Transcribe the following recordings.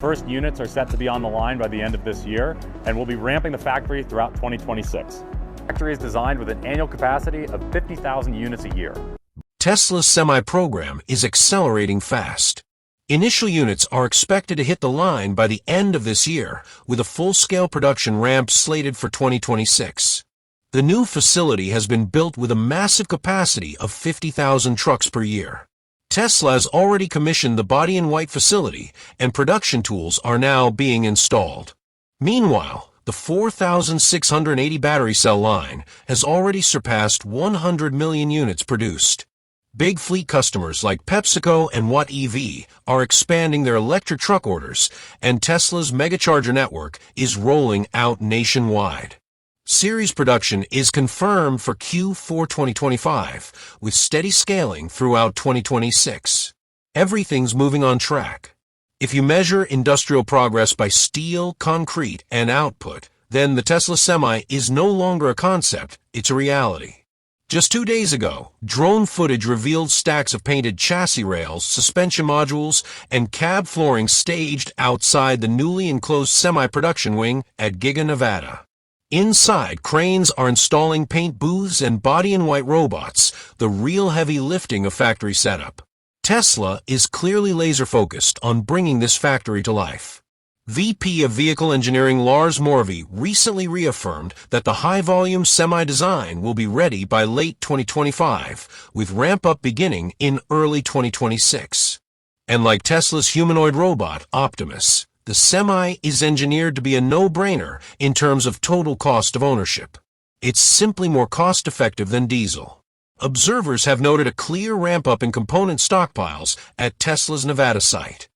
First units are set to be on the line by the end of this year, and we'll be ramping the factory throughout 2026. The factory is designed with an annual capacity of 50,000 units a year. Tesla's Semi program is accelerating fast. Initial units are expected to hit the line by the end of this year, with a full-scale production ramp slated for 2026. The new facility has been built with a massive capacity of 50,000 trucks per year. Tesla has already commissioned the body-in-white facility, and production tools are now being installed. Meanwhile, the 4,680 battery cell line has already surpassed 100 million units produced. Big fleet customers like PepsiCo and WattEV are expanding their electric truck orders, and Tesla's Megacharger network is rolling out nationwide. Series production is confirmed for Q4 2025, with steady scaling throughout 2026. Everything's moving on track. If you measure industrial progress by steel, concrete, and output, then the Tesla Semi is no longer a concept, it's a reality. Just 2 days ago, drone footage revealed stacks of painted chassis rails, suspension modules, and cab flooring staged outside the newly enclosed semi-production wing at Giga Nevada. Inside, cranes are installing paint booths and body-in-white robots, the real heavy lifting of factory setup. Tesla is clearly laser-focused on bringing this factory to life. VP of Vehicle Engineering Lars Moravy recently reaffirmed that the high-volume Semi design will be ready by late 2025, with ramp-up beginning in early 2026. And like Tesla's humanoid robot, Optimus, the Semi is engineered to be a no-brainer in terms of total cost of ownership. It's simply more cost-effective than diesel. Observers have noted a clear ramp-up in component stockpiles at Tesla's Nevada site.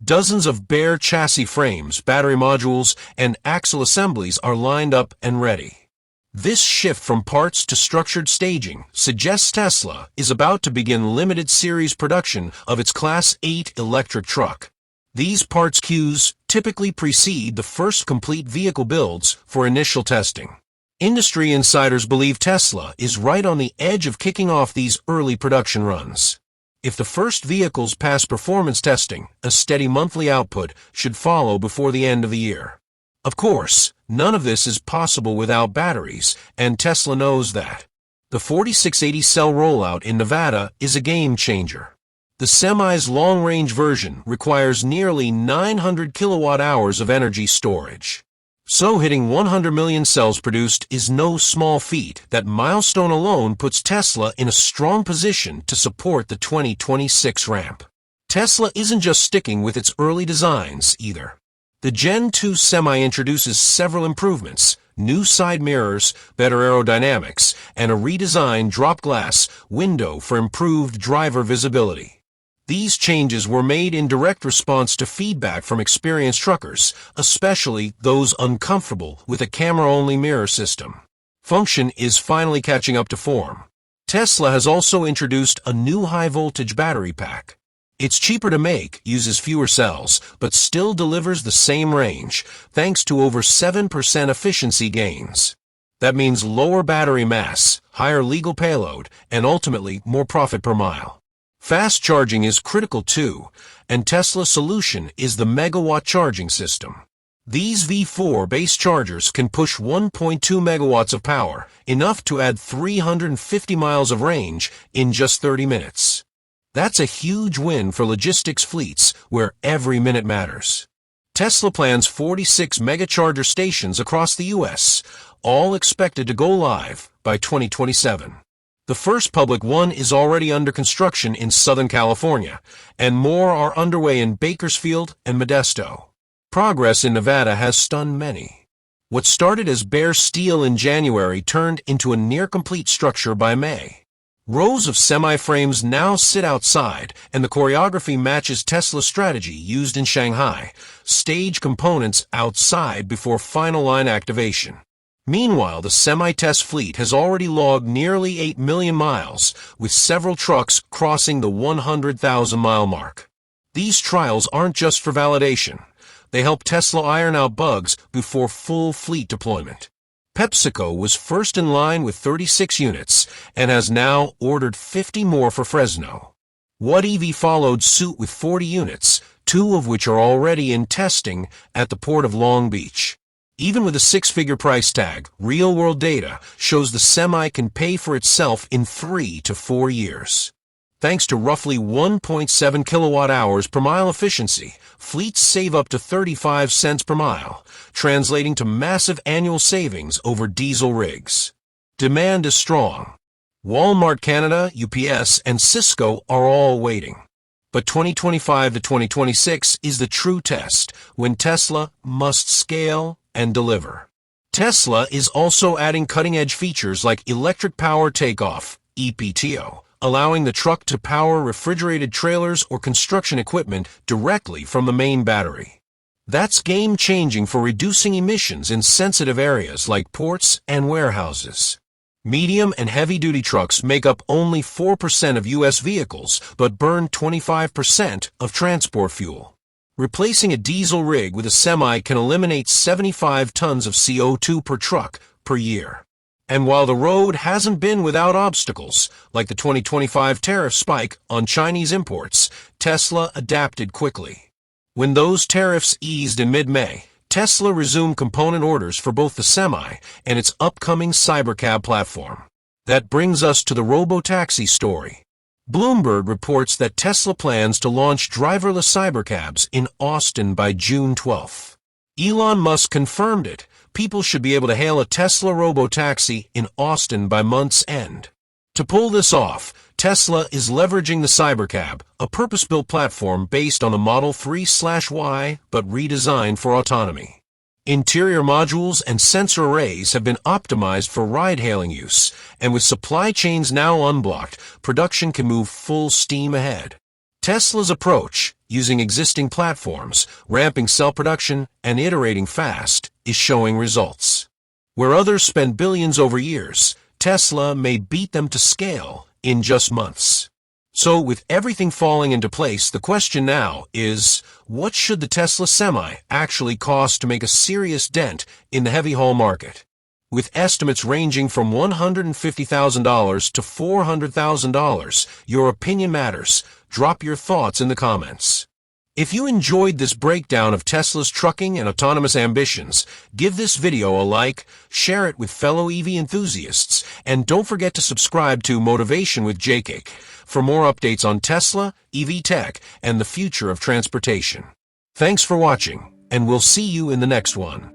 Dozens of bare chassis frames, battery modules, and axle assemblies are lined up and ready. This shift from parts to structured staging suggests Tesla is about to begin limited series production of its Class 8 electric truck. These parts queues typically precede the first complete vehicle builds for initial testing. Industry insiders believe Tesla is right on the edge of kicking off these early production runs. If the first vehicles pass performance testing, a steady monthly output should follow before the end of the year. Of course, none of this is possible without batteries, and Tesla knows that. The 4680 cell rollout in Nevada is a game changer. The Semi's long-range version requires nearly 900 kilowatt-hours of energy storage. So hitting 100 million cells produced is no small feat. That milestone alone puts Tesla in a strong position to support the 2026 ramp. Tesla isn't just sticking with its early designs, either. The Gen 2 Semi introduces several improvements: new side mirrors, better aerodynamics, and a redesigned drop glass window for improved driver visibility. These changes were made in direct response to feedback from experienced truckers, especially those uncomfortable with a camera-only mirror system. Function is finally catching up to form. Tesla has also introduced a new high-voltage battery pack. It's cheaper to make, uses fewer cells, but still delivers the same range, thanks to over 7% efficiency gains. That means lower battery mass, higher legal payload, and ultimately more profit per mile. Fast charging is critical too, and Tesla's solution is the megawatt charging system. These V4 base chargers can push 1.2 megawatts of power, enough to add 350 miles of range in just 30 minutes. That's a huge win for logistics fleets where every minute matters. Tesla plans 46 Megacharger stations across the U.S., all expected to go live by 2027. The first public one is already under construction in Southern California, and more are underway in Bakersfield and Modesto. Progress in Nevada has stunned many. What started as bare steel in January turned into a near-complete structure by May. Rows of semi-frames now sit outside, and the choreography matches Tesla's strategy used in Shanghai: stage components outside before final line activation. Meanwhile, the semi-test fleet has already logged nearly 8 million miles, with several trucks crossing the 100,000-mile mark. These trials aren't just for validation. They help Tesla iron out bugs before full fleet deployment. PepsiCo was first in line with 36 units and has now ordered 50 more for Fresno. WattEV followed suit with 40 units, 2 of which are already in testing at the Port of Long Beach. Even with a 6-figure price tag, real-world data shows the Semi can pay for itself in 3 to 4 years. Thanks to roughly 1.7 kilowatt-hours per mile efficiency, fleets save up to 35 cents per mile, translating to massive annual savings over diesel rigs. Demand is strong. Walmart Canada, UPS, and Cisco are all waiting. But 2025 to 2026 is the true test, when Tesla must scale and deliver. Tesla is also adding cutting-edge features like electric power takeoff, EPTO, allowing the truck to power refrigerated trailers or construction equipment directly from the main battery. That's game-changing for reducing emissions in sensitive areas like ports and warehouses. Medium and heavy-duty trucks make up only 4% of U.S. vehicles, but burn 25% of transport fuel. Replacing a diesel rig with a Semi can eliminate 75 tons of CO2 per truck per year. And while the road hasn't been without obstacles, like the 2025 tariff spike on Chinese imports, Tesla adapted quickly. When those tariffs eased in mid-May, Tesla resumed component orders for both the Semi and its upcoming Cybercab platform. That brings us to the robo-taxi story. Bloomberg reports that Tesla plans to launch driverless cybercabs in Austin by June 12th. Elon Musk confirmed it. People should be able to hail a Tesla robo-taxi in Austin by month's end. To pull this off, Tesla is leveraging the Cybercab, a purpose-built platform based on the Model 3/Y, but redesigned for autonomy. Interior modules and sensor arrays have been optimized for ride-hailing use, and with supply chains now unblocked, production can move full steam ahead. Tesla's approach, using existing platforms, ramping cell production, and iterating fast, is showing results. Where others spend billions over years, Tesla may beat them to scale in just months. So with everything falling into place, the question now is, what should the Tesla Semi actually cost to make a serious dent in the heavy haul market? With estimates ranging from $150,000 to $400,000, your opinion matters. Drop your thoughts in the comments. If you enjoyed this breakdown of Tesla's trucking and autonomous ambitions, give this video a like, share it with fellow EV enthusiasts, and don't forget to subscribe to Motivation with JCake for more updates on Tesla, EV tech, and the future of transportation. Thanks for watching, and we'll see you in the next one.